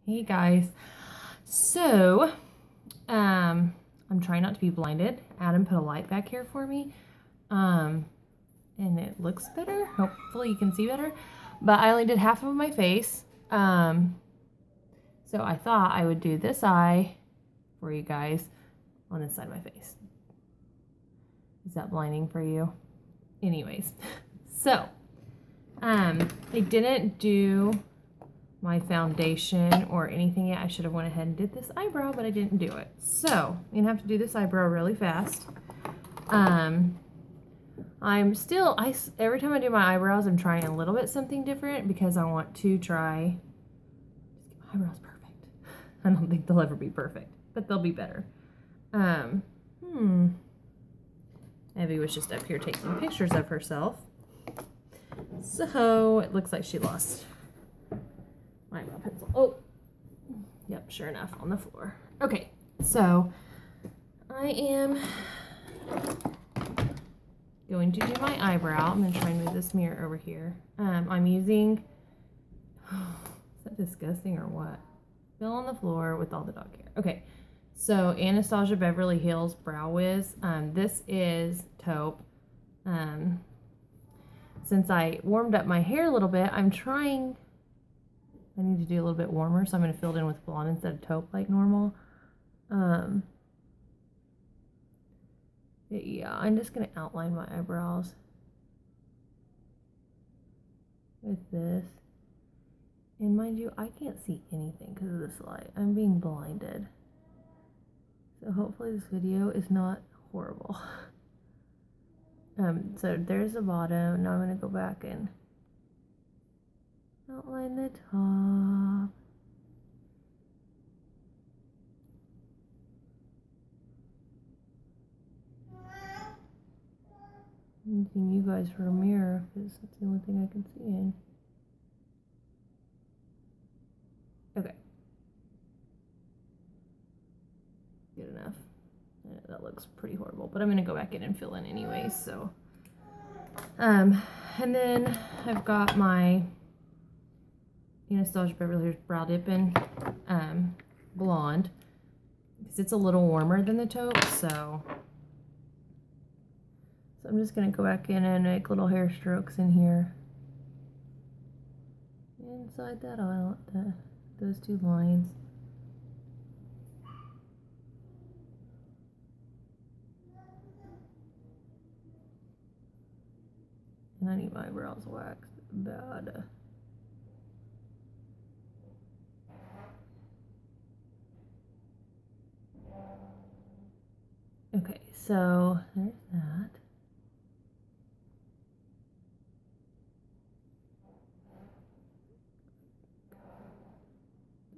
Hey guys. So, I'm trying not to be blinded. Adam put a light back here for me. And it looks better. Hopefully you can see better. But I only did half of my face. So I thought I would do this eye for you guys on this side of my face. Is that blinding for you? Anyways, so, I didn't do my foundation or anything yet. I should have went ahead and did this eyebrow, but I didn't do it. So I'm gonna have to do this eyebrow really fast. I'm still, every time I do my eyebrows, I'm trying a little bit something different because I want to try, my eyebrows perfect. I don't think they'll ever be perfect, but they'll be better. Evie was just up here taking pictures of herself. So it looks like she lost my eyebrow pencil. Oh, yep, sure enough, on the floor. Okay, so I am going to do my eyebrow. I'm going to try and move this mirror over here. I'm using, is that disgusting or what? Fell on the floor with all the dog hair. Okay, so Anastasia Beverly Hills Brow Wiz. This is taupe. Since I warmed up my hair a little bit, I need to do a little bit warmer, so I'm going to fill it in with blonde instead of taupe like normal. Yeah, I'm just going to outline my eyebrows with this. And mind you, I can't see anything because of this light. I'm being blinded. So hopefully this video is not horrible. So there's the bottom. Now I'm going to go back and outline the top. I'm using you guys for a mirror because that's the only thing I can see in. Okay. Good enough. Yeah, that looks pretty horrible, but I'm going to go back in and fill in anyways, so. And then I've got my Anastasia Beverly Hills Brow Dippin' blonde because it's a little warmer than the taupe, so I'm just going to go back in and make little hair strokes in here inside that eye, those two lines. And I need my eyebrows waxed bad. Okay, so there's that.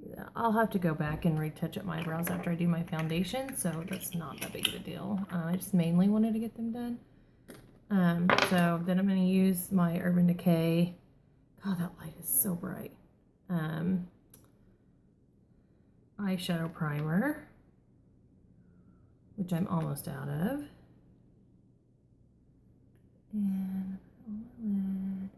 Yeah, I'll have to go back and retouch up my eyebrows after I do my foundation, so that's not that big of a deal. I just mainly wanted to get them done. So then I'm going to use my Urban Decay. God, that light is so bright. Eyeshadow primer, which I'm almost out of. And on my lid.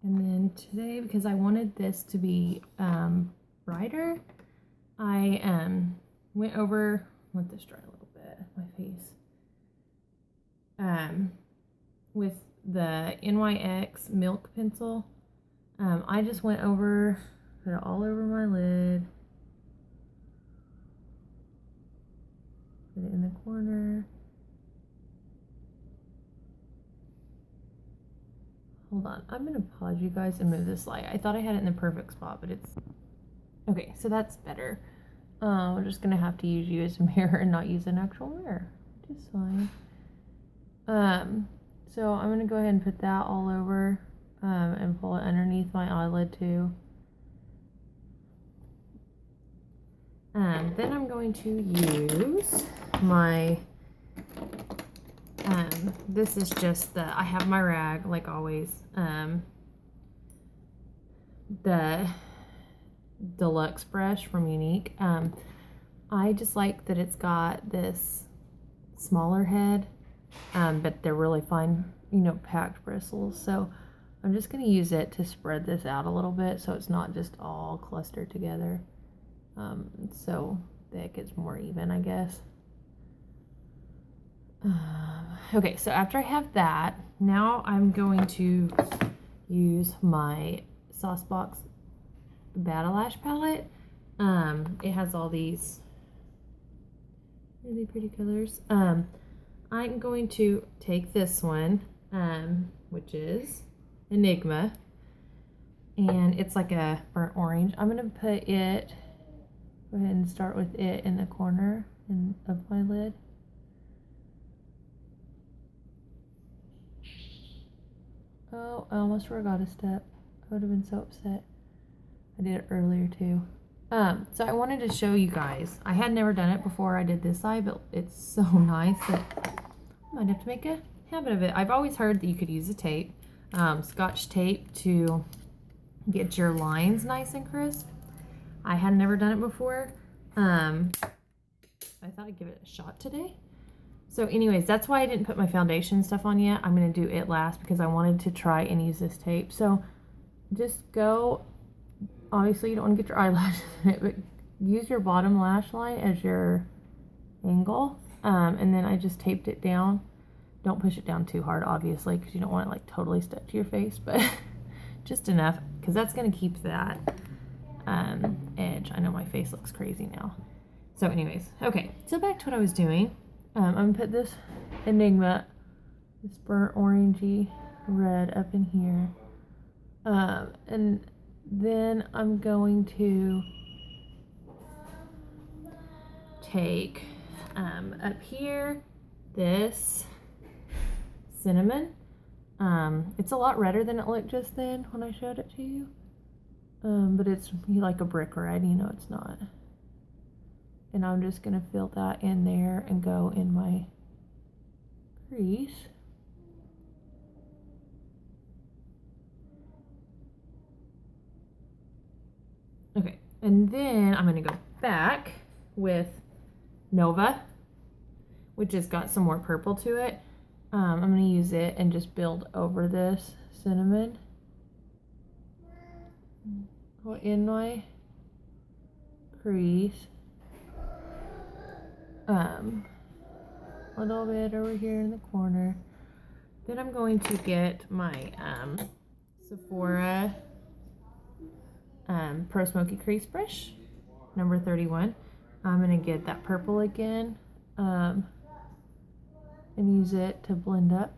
And then today, because I wanted this to be brighter, I went over, let this dry a little bit, my face, with the NYX Milk Pencil. I just went over, put it all over my lid, put it in the corner. Hold on, I'm going to pause you guys and move this light. I thought I had it in the perfect spot, but it's... Okay, so that's better. We're just going to have to use you as a mirror and not use an actual mirror, which is fine. So I'm going to go ahead and put that all over and pull it underneath my eyelid too. Then I'm going to use my... this is just I have my rag, like always, the deluxe brush from Unique. I just like that it's got this smaller head, but they're really fine, you know, packed bristles. So I'm just going to use it to spread this out a little bit so it's not just all clustered together. So that it gets more even, I guess. Okay, so after I have that, now I'm going to use my saucebox batalash palette. It has all these really pretty colors. I'm going to take this one, which is Enigma, and it's like a burnt orange. I'm going to put it, go ahead and start with it in the corner of my lid. Oh, I almost forgot a step. I would have been so upset. I did it earlier too. So I wanted to show you guys. I had never done it before I did this side, but it's so nice that I might have to make a habit of it. I've always heard that you could use a tape, Scotch tape, to get your lines nice and crisp. I had never done it before. I thought I'd give it a shot today. So anyways, that's why I didn't put my foundation stuff on yet. I'm going to do it last because I wanted to try and use this tape. So just go, obviously you don't want to get your eyelashes in it, but use your bottom lash line as your angle. And then I just taped it down. Don't push it down too hard, obviously, because you don't want it like totally stuck to your face, but just enough, because that's going to keep that edge. I know my face looks crazy now. So anyways, okay, so back to what I was doing. I'm going to put this Enigma, this burnt orangey red up in here. And then I'm going to take up here this cinnamon. It's a lot redder than it looked just then when I showed it to you. But it's like a brick red, you know it's not. And I'm just going to fill that in there and go in my crease. Okay, and then I'm going to go back with Nova, which has got some more purple to it. I'm going to use it and just build over this cinnamon in my crease. A little bit over here in the corner. Then I'm going to get my Sephora Pro Smoky Crease Brush, number 31. I'm going to get that purple again and use it to blend up.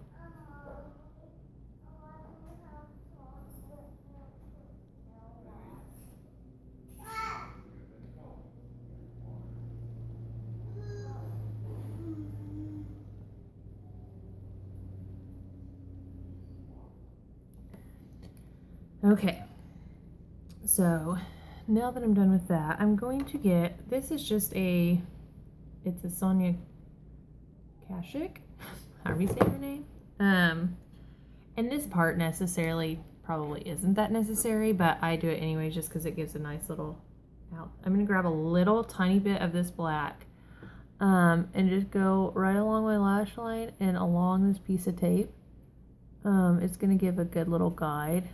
Okay, so now that I'm done with that, I'm going to get, this is just it's a Sonia Kashuk, however you say her name. And this part necessarily probably isn't that necessary, but I do it anyways just because it gives a nice little out. I'm going to grab a little tiny bit of this black and just go right along my lash line and along this piece of tape. It's going to give a good little guide.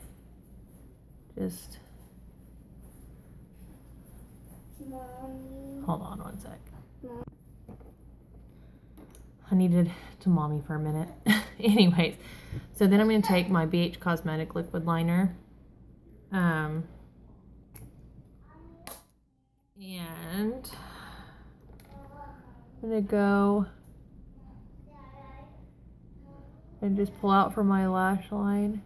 Just hold on one sec. I needed to mommy for a minute. Anyways, so then I'm going to take my BH Cosmetic liquid liner. And I'm going to go and just pull out from my lash line.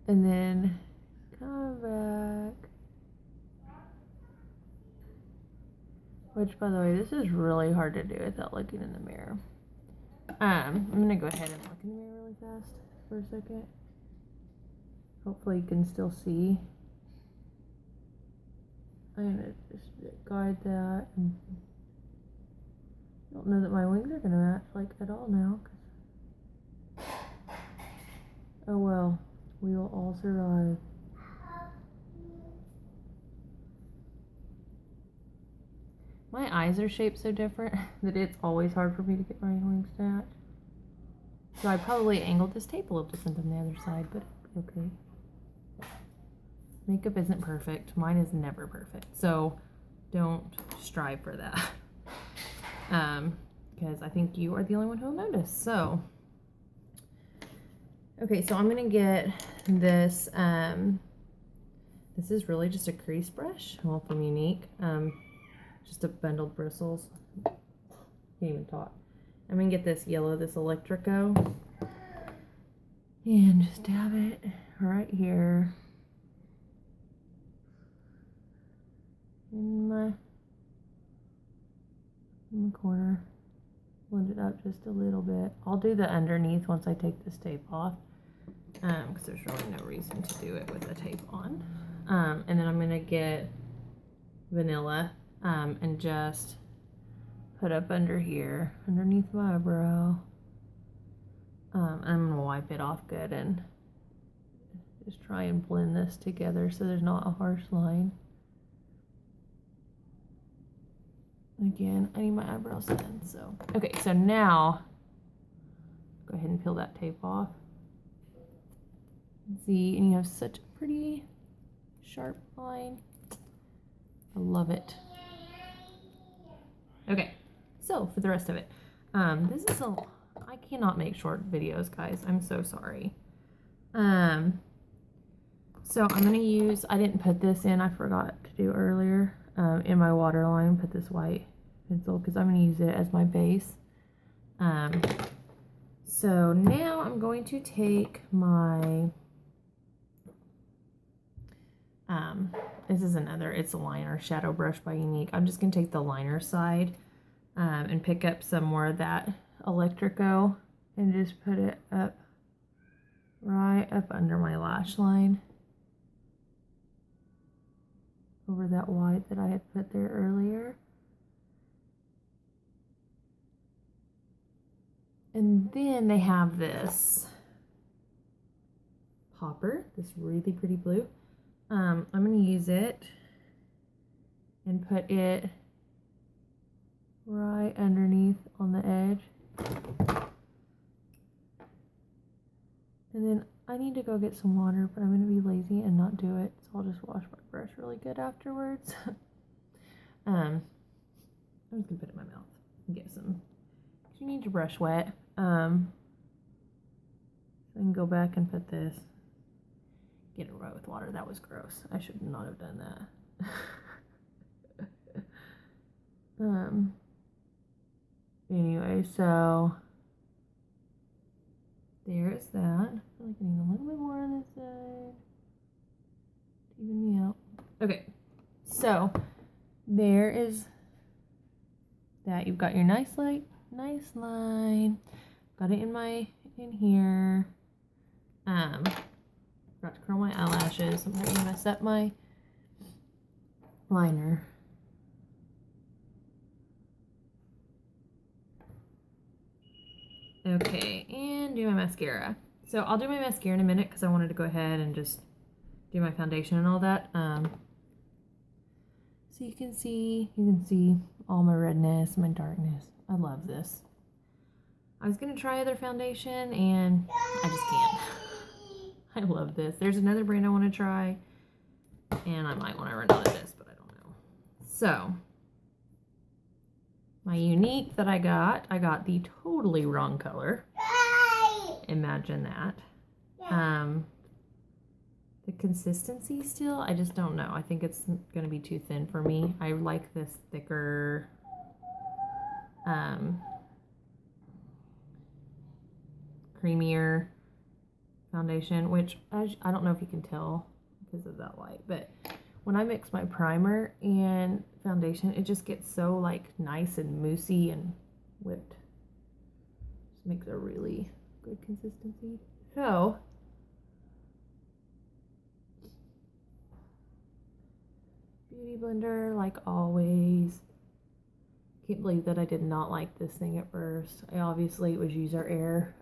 And then come back. Which, by the way, this is really hard to do without looking in the mirror. I'm going to go ahead and look in the mirror really fast for a second. Hopefully you can still see. I'm going to just guide that. And I don't know that my wings are going to match like at all now. Oh well. We will all survive. My eyes are shaped so different that it's always hard for me to get my wings to match. So I probably angled this tape a little different than the other side, but okay. Makeup isn't perfect. Mine is never perfect. So don't strive for that. Because I think you are the only one who will notice. So, okay, so I'm going to get this, this is really just a crease brush, well, from Unique. Just a bundled bristles. Can't even talk. I'm going to get this yellow, this Electrico, and just dab it right here in the corner. Blend it up just a little bit. I'll do the underneath once I take this tape off, because there's really no reason to do it with the tape on. And then I'm going to get vanilla and just put up under here, underneath my eyebrow. I'm going to wipe it off good and just try and blend this together so there's not a harsh line. Again, I need my eyebrows in, so. Okay, so now, go ahead and peel that tape off. See, and you have such a pretty sharp line. I love it. Okay, so for the rest of it, this is I cannot make short videos, guys. I'm so sorry. So I'm gonna use, I didn't put this in, I forgot to do earlier, in my waterline, put this white pencil, because I'm gonna use it as my base. So now I'm going to take my, this is another, it's a liner, Shadow Brush by Unique. I'm just gonna take the liner side, and pick up some more of that Electrico and just put it up, right up under my lash line, over that white that I had put there earlier. And then they have this popper, this really pretty blue. I'm going to use it and put it right underneath on the edge. And then I need to go get some water, but I'm going to be lazy and not do it. So I'll just wash my brush really good afterwards. I'm just going to put it in my mouth and get some. You need your brush wet. So I can go back and put this. Get it wet with water. That was gross. I should not have done that. Anyway, so there's that. I feel like I need a little bit more on this side to even me out. Okay, so there is that. You've got your nice line. Got it in here. Forgot to curl my eyelashes. I'm going to mess up my liner. Okay, and do my mascara. So I'll do my mascara in a minute because I wanted to go ahead and just do my foundation and all that. So you can see all my redness, my darkness. I love this. I was gonna try other foundation and I just can't. I love this. There's another brand I want to try, and I might want to run out of this, but I don't know. So my Unique that I got the totally wrong color. Imagine that. The consistency still, I just don't know. I think it's gonna be too thin for me. I like this thicker, creamier foundation, which I don't know if you can tell because of that light, but when I mix my primer and foundation, it just gets so like nice and moussey and whipped. Just makes a really good consistency. So beauty blender, like always. Can't believe that I did not like this thing at first. I obviously was user error.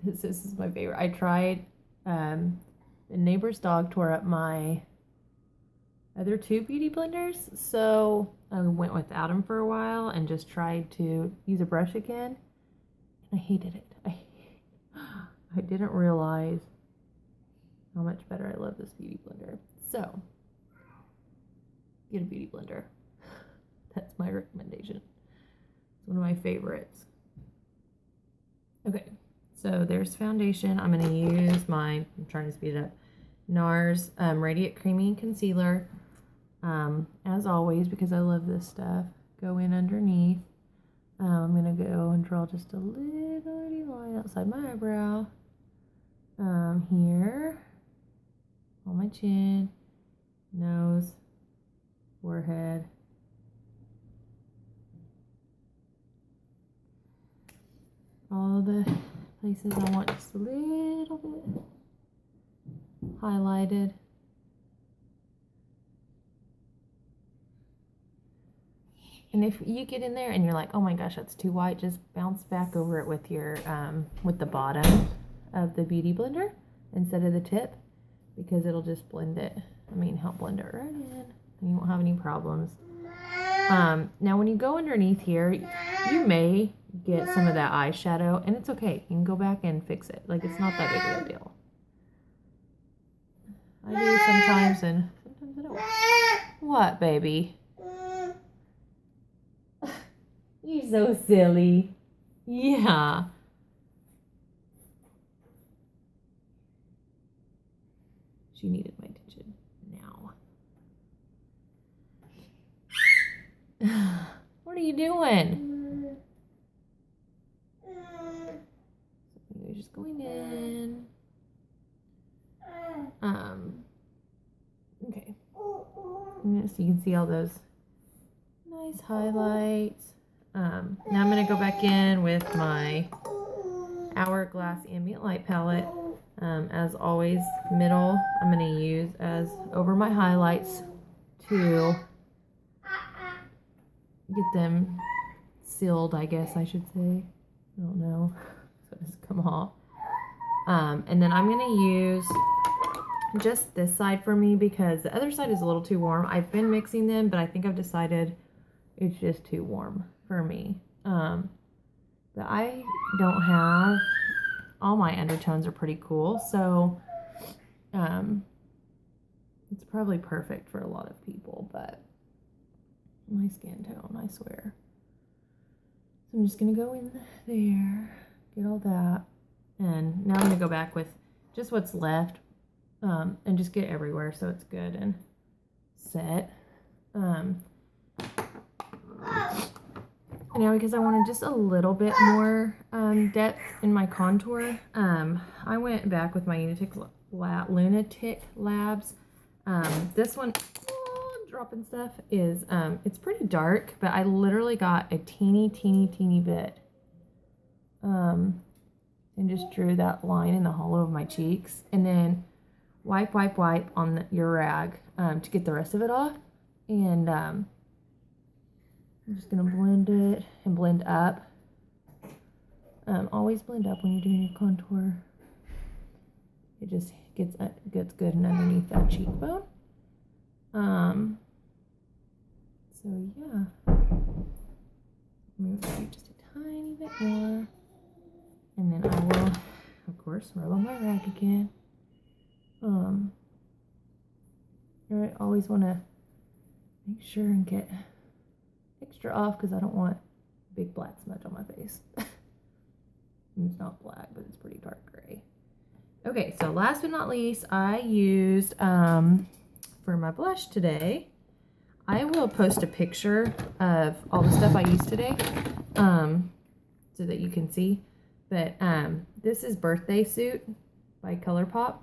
This is my favorite. I tried, the neighbor's dog tore up my other two beauty blenders. So I went without them for a while and just tried to use a brush again. And I hated it. I didn't realize how much better I love this beauty blender. So get a beauty blender. That's my recommendation. It's one of my favorites. Okay, so there's foundation. I'm going to use I'm trying to speed it up, NARS Radiant Creamy Concealer. As always, because I love this stuff, go in underneath. I'm going to go and draw just a little line outside my eyebrow. Here, on my chin, nose, forehead. All the places I want just a little bit highlighted. And if you get in there and you're like, oh my gosh, that's too white, just bounce back over it with your with the bottom of the beauty blender instead of the tip, because it'll just blend it. Help blend it right in, and you won't have any problems. Now when you go underneath here, you may get some of that eyeshadow, and it's okay. You can go back and fix it. Like, it's not that big of a deal. I do sometimes, and sometimes I don't. What, baby? You're so silly. Yeah. She needed my attention now. What are you doing? You're just going in. Okay. So you can see all those nice highlights. Now I'm going to go back in with my Hourglass Ambient Light Palette. As always, middle I'm going to use as over my highlights to get them sealed, I guess I should say. I don't know. So just come off. And then I'm going to use just this side for me because the other side is a little too warm. I've been mixing them, but I think I've decided it's just too warm for me. But I don't have, all my undertones are pretty cool, so it's probably perfect for a lot of people, but my skin tone, I swear. So I'm just going to go in there, get all that, and now I'm going to go back with just what's left, and just get everywhere so it's good and set. Now, because I wanted just a little bit more depth in my contour, I went back with my Lunatic Labs. This one, dropping stuff, is it's pretty dark, but I literally got a teeny bit, and just drew that line in the hollow of my cheeks, and then wipe on your rag to get the rest of it off, and I'm just going to blend it and blend up. Always blend up when you're doing your contour. It just gets good and underneath that cheekbone. So yeah. I'm going to do just a tiny bit more. And then I will, of course, rub on my rag again. I always want to make sure and get extra off because I don't want big black smudge on my face. It's not black, but it's pretty dark gray. Okay, so last but not least, I used for my blush today. I will post a picture of all the stuff I used today, so that you can see. But this is Birthday Suit by ColourPop.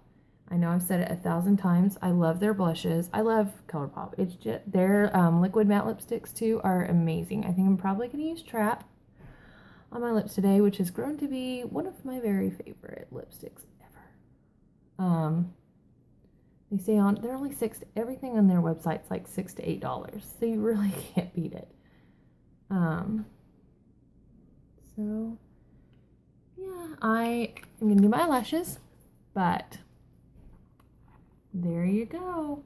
I know I've said it 1,000 times. I love their blushes. I love ColourPop. It's just their liquid matte lipsticks too are amazing. I think I'm probably gonna use Trap on my lips today, which has grown to be one of my very favorite lipsticks ever. They say they're only everything on their website's like $6 to $8, so you really can't beat it. So yeah, I am gonna do my eyelashes, but there you go.